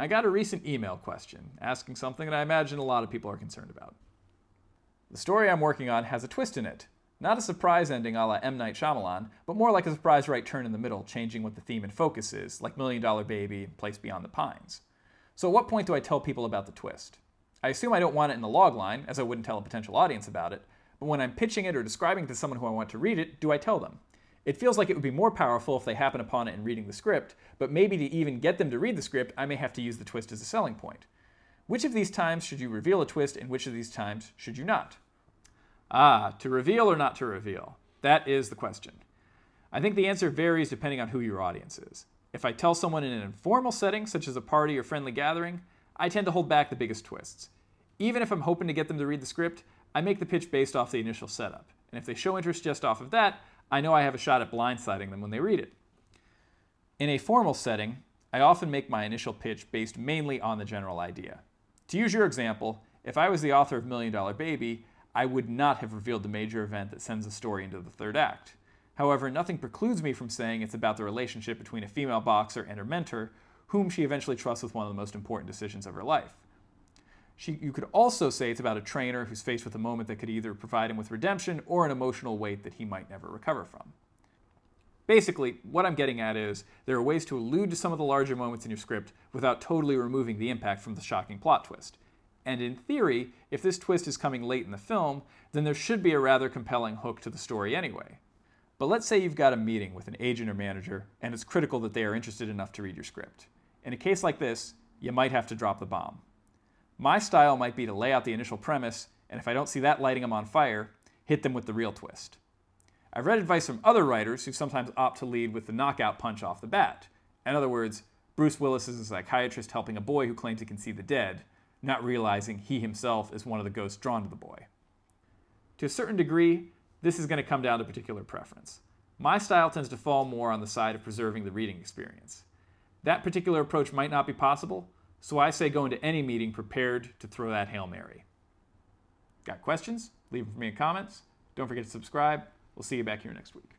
I got a recent email question asking something that I imagine a lot of people are concerned about. The story I'm working on has a twist in it. Not a surprise ending a la M. Night Shyamalan, but more like a surprise right turn in the middle, changing what the theme and focus is, like Million Dollar Baby and Place Beyond the Pines. So at what point do I tell people about the twist? I assume I don't want it in the logline, as I wouldn't tell a potential audience about it, but when I'm pitching it or describing it to someone who I want to read it, do I tell them? It feels like it would be more powerful if they happen upon it in reading the script, but maybe to even get them to read the script, I may have to use the twist as a selling point. Which of these times should you reveal a twist, and which of these times should you not? To reveal or not to reveal? That is the question. I think the answer varies depending on who your audience is. If I tell someone in an informal setting, such as a party or friendly gathering, I tend to hold back the biggest twists. Even if I'm hoping to get them to read the script, I make the pitch based off the initial setup. And if they show interest just off of that, I know I have a shot at blindsiding them when they read it. In a formal setting, I often make my initial pitch based mainly on the general idea. To use your example, if I was the author of Million Dollar Baby, I would not have revealed the major event that sends the story into the third act. However, nothing precludes me from saying it's about the relationship between a female boxer and her mentor, whom she eventually trusts with one of the most important decisions of her life. You could also say it's about a trainer who's faced with a moment that could either provide him with redemption or an emotional weight that he might never recover from. Basically, what I'm getting at is there are ways to allude to some of the larger moments in your script without totally removing the impact from the shocking plot twist. And in theory, if this twist is coming late in the film, then there should be a rather compelling hook to the story anyway. But let's say you've got a meeting with an agent or manager, and it's critical that they are interested enough to read your script. In a case like this, you might have to drop the bomb. My style might be to lay out the initial premise, and if I don't see that lighting them on fire, hit them with the real twist. I've read advice from other writers who sometimes opt to lead with the knockout punch off the bat. In other words, Bruce Willis is a psychiatrist helping a boy who claims he can see the dead, not realizing he himself is one of the ghosts drawn to the boy. To a certain degree, this is going to come down to particular preference. My style tends to fall more on the side of preserving the reading experience. That particular approach might not be possible, so I say go into any meeting prepared to throw that Hail Mary. Got questions? Leave them for me in comments. Don't forget to subscribe. We'll see you back here next week.